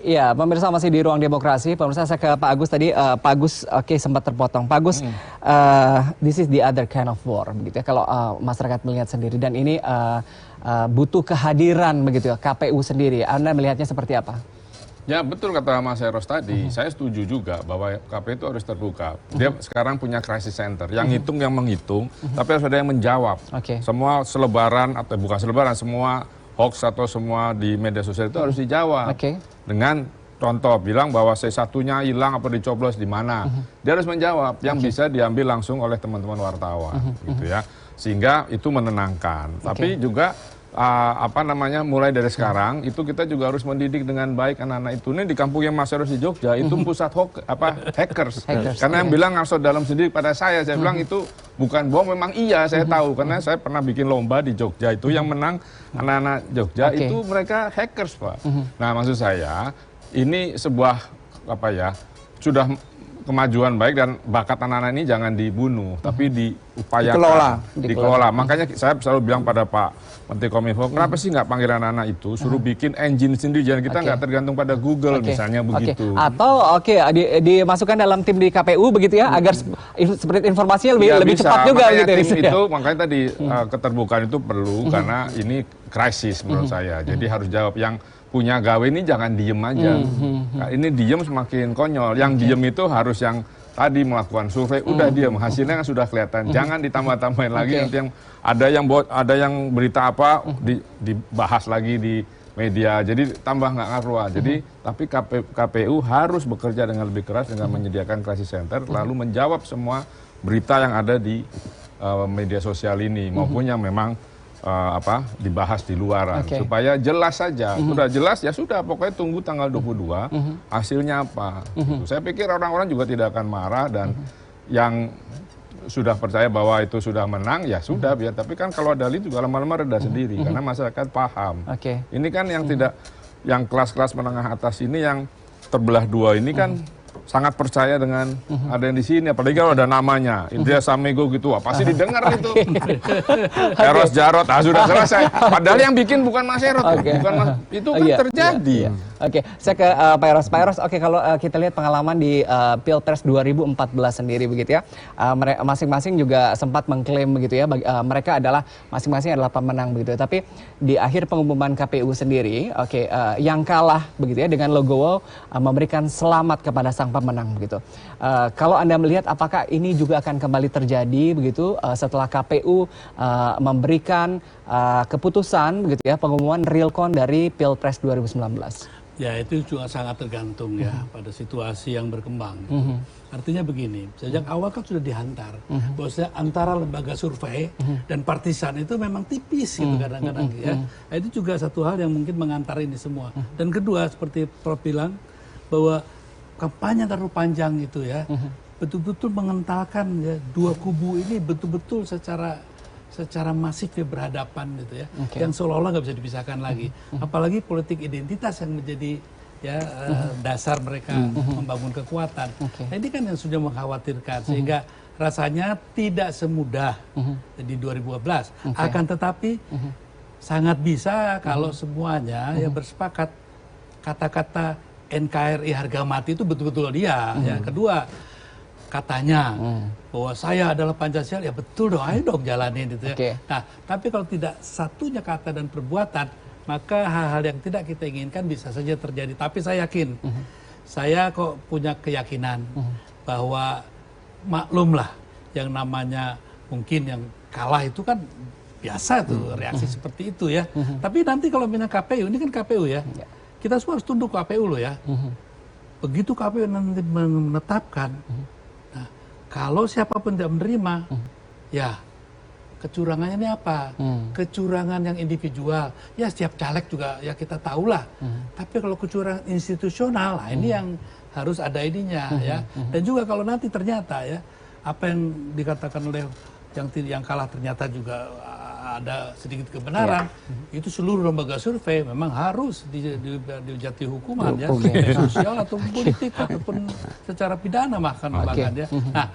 Iya, pemirsa masih di Ruang Demokrasi. Pemirsa, saya ke Pak Agus tadi. Pak Agus, oke, sempat terpotong. Pak Agus, this is the other kind of war, begitu ya. Kalau masyarakat melihat sendiri, dan ini butuh kehadiran, begitu ya, KPU sendiri. Anda melihatnya seperti apa? Ya betul kata Mas Eros tadi, saya setuju juga bahwa KPU itu harus terbuka. Dia sekarang punya crisis center, yang hitung yang menghitung, tapi harus ada yang menjawab. Semua selebaran atau bukan selebaran, semua hoax atau semua di media sosial itu harus dijawab. Dengan contoh bilang bahwa C1-nya hilang apa dicoblos di mana. Dia harus menjawab yang bisa diambil langsung oleh teman-teman wartawan gitu ya. Sehingga itu menenangkan. Tapi juga mulai dari sekarang itu kita juga harus mendidik dengan baik anak-anak itu. Ini di kampung yang Mas Eros di Jogja itu pusat hackers. Karena yang bilang ngasut dalam sendiri pada saya bilang itu bukan bohong, memang iya saya tahu karena saya pernah bikin lomba di Jogja itu yang menang anak-anak Jogja itu mereka hackers, Pak. Nah, maksud saya ini sebuah sudah kemajuan baik dan bakat anak-anak ini jangan dibunuh, tapi diupayakan, dikelola. Makanya saya selalu bilang pada Pak Menteri Kominfo, kenapa sih nggak panggil anak-anak itu, suruh bikin engine sendiri, jangan kita nggak tergantung pada Google misalnya begitu. Atau dimasukkan dalam tim di KPU begitu ya, agar seperti informasinya lebih cepat juga makanya gitu. Tim itu makanya tadi keterbukaan itu perlu karena ini krisis menurut saya. Jadi harus jawab yang punya gawe ini jangan diem aja. Nah, ini diem semakin konyol. Yang diem itu harus yang tadi melakukan survei, udah diem, hasilnya kan sudah kelihatan. Jangan ditambah-tambahin lagi nanti yang ada yang berita apa dibahas lagi di media. Jadi tambah nggak ngaruh. Jadi tapi KPU harus bekerja dengan lebih keras dengan menyediakan crisis center lalu menjawab semua berita yang ada di media sosial ini maupun yang memang dibahas di luaran supaya jelas saja. Sudah jelas ya sudah, pokoknya tunggu tanggal 22 hasilnya apa. Saya pikir orang-orang juga tidak akan marah dan yang sudah percaya bahwa itu sudah menang ya sudah biar, tapi kan kalau dalil juga lama-lama reda sendiri karena masyarakat paham. Ini kan yang yang kelas-kelas menengah atas ini yang terbelah dua ini kan sangat percaya dengan ada yang di sini, apalagi kalau ada namanya Indria Samego gitu, pasti didengar itu. Eros Jarot, sudah selesai. Padahal yang bikin bukan Mas Eros, itu kan terjadi. Saya ke Pak Eros. Pak Eros, kalau kita lihat pengalaman di Pilpres 2014 sendiri begitu ya, masing-masing juga sempat mengklaim begitu ya, mereka adalah masing-masing adalah pemenang begitu. Tapi di akhir pengumuman KPU sendiri, yang kalah begitu ya dengan logo memberikan selamat kepada sang pemenang begitu. Kalau Anda melihat apakah ini juga akan kembali terjadi begitu setelah KPU memberikan keputusan begitu ya, pengumuman real count dari Pilpres 2019? Ya, itu juga sangat tergantung ya pada situasi yang berkembang. Artinya begini, sejak awal kan sudah dihantar bahwasanya antara lembaga survei dan partisan itu memang tipis gitu kadang-kadang ya. Nah, itu juga satu hal yang mungkin mengantar ini semua. Dan kedua, seperti Prof bilang bahwa kampanye terlalu panjang itu ya, betul-betul mengentalkan ya, dua kubu ini betul-betul secara masif ya berhadapan gitu ya, yang seolah-olah nggak bisa dipisahkan lagi. Apalagi politik identitas yang menjadi ya dasar mereka membangun kekuatan. Nah, ini kan yang sudah mengkhawatirkan sehingga rasanya tidak semudah di 2012. Akan tetapi sangat bisa kalau semuanya ya bersepakat kata-kata NKRI harga mati itu betul-betul dia. Ya. Kedua, katanya bahwa saya adalah Pancasila, ya betul dong, ayo dong jalanin itu ya. Nah, tapi kalau tidak satunya kata dan perbuatan, maka hal-hal yang tidak kita inginkan bisa saja terjadi. Tapi saya yakin, saya kok punya keyakinan bahwa maklumlah yang namanya mungkin yang kalah itu kan biasa tuh reaksi seperti itu ya. Tapi nanti kalau minat KPU, ini kan KPU ya. Kita semua harus tunduk KPU loh ya. Begitu KPU nanti menetapkan, nah, kalau siapapun tidak menerima, ya kecurangannya ini apa? Kecurangan yang individual. Ya setiap caleg juga ya kita tahulah. Tapi kalau kecurangan institusional, nah ini yang harus ada ininya ya. Dan juga kalau nanti ternyata ya apa yang dikatakan oleh yang kalah ternyata juga ada sedikit kebenaran, itu seluruh lembaga survei memang harus dijatuhi hukuman ya, sosial atau politik ataupun secara pidana bahkan ya. Nah,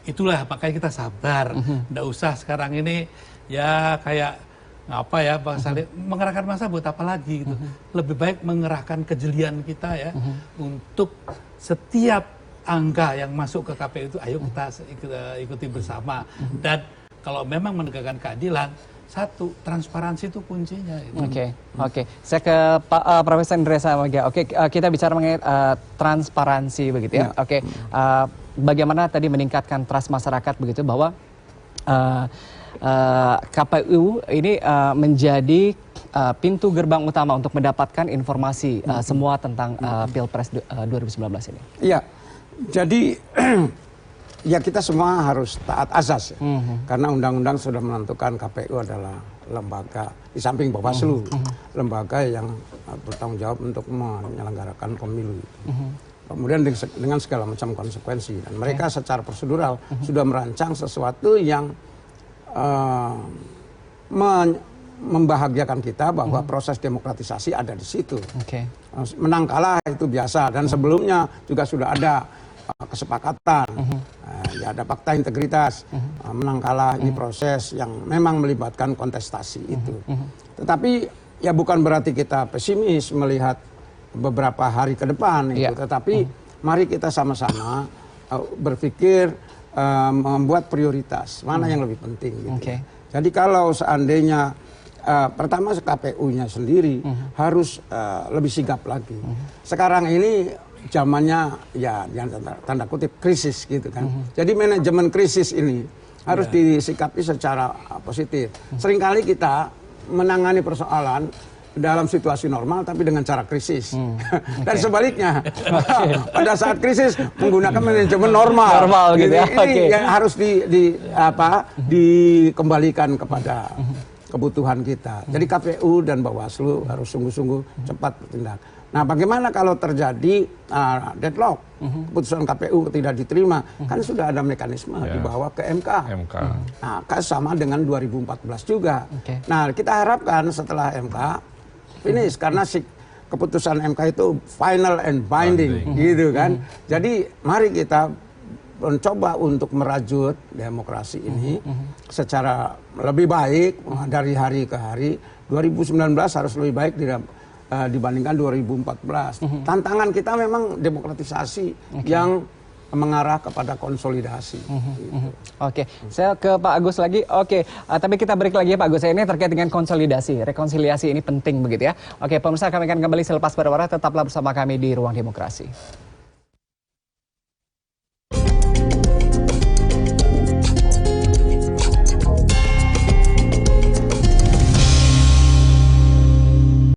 itulah makanya kita sabar, nggak usah sekarang ini ya kayak Apa ya Bang Saleh, mengerahkan massa buat apa lagi gitu. Lebih baik mengerahkan kejelian kita ya untuk setiap angka yang masuk ke KPU itu ayo kita ikuti bersama. Dan kalau memang menegakkan keadilan, satu, transparansi itu kuncinya. Oke. Saya ke Pak Profesor Indresa Magia. Oke, kita bicara mengenai transparansi begitu ya. Oke, bagaimana tadi meningkatkan trust masyarakat begitu bahwa KPU ini menjadi pintu gerbang utama untuk mendapatkan informasi semua tentang Pilpres 2019 ini. Iya, jadi ya kita semua harus taat azas ya. Karena undang-undang sudah menentukan KPU adalah lembaga, di samping Bawaslu, lembaga yang bertanggung jawab untuk menyelenggarakan pemilu. Kemudian dengan segala macam konsekuensi. Dan mereka secara prosedural sudah merancang sesuatu yang membahagiakan kita bahwa proses demokratisasi ada di situ. Menang kalah itu biasa, dan sebelumnya juga sudah ada kesepakatan, ya ada fakta integritas, menang kalah ini proses yang memang melibatkan kontestasi itu. Tetapi ya bukan berarti kita pesimis melihat beberapa hari ke depan itu, tetapi mari kita sama-sama berpikir membuat prioritas mana yang lebih penting gitu. Jadi kalau seandainya pertama KPU-nya sendiri harus lebih sigap lagi. Sekarang ini zamannya ya tanda kutip krisis gitu kan. Jadi manajemen krisis ini harus disikapi secara positif. Seringkali kita menangani persoalan dalam situasi normal tapi dengan cara krisis. Dan sebaliknya pada saat krisis menggunakan manajemen normal gitu ya. Ini yang harus dikembalikan kepada kebutuhan kita. Jadi KPU dan Bawaslu harus sungguh-sungguh cepat bertindak. Nah, bagaimana kalau terjadi deadlock, keputusan KPU tidak diterima, kan sudah ada mekanisme dibawa ke MK. Nah, sama dengan 2014 juga. Nah, kita harapkan setelah MK finish, karena keputusan MK itu final and binding. Gitu kan. Jadi mari kita mencoba untuk merajut demokrasi ini secara lebih baik dari hari ke hari. 2019 harus lebih baik dibandingkan 2014. Tantangan kita memang demokratisasi yang mengarah kepada konsolidasi. Oke, saya ke Pak Agus lagi. Oke, tapi kita break lagi ya Pak Agus. Ini terkait dengan konsolidasi, rekonsiliasi ini penting begitu ya. Oke, pemirsa, kami akan kembali selepas berwarna. Tetaplah bersama kami di Ruang Demokrasi.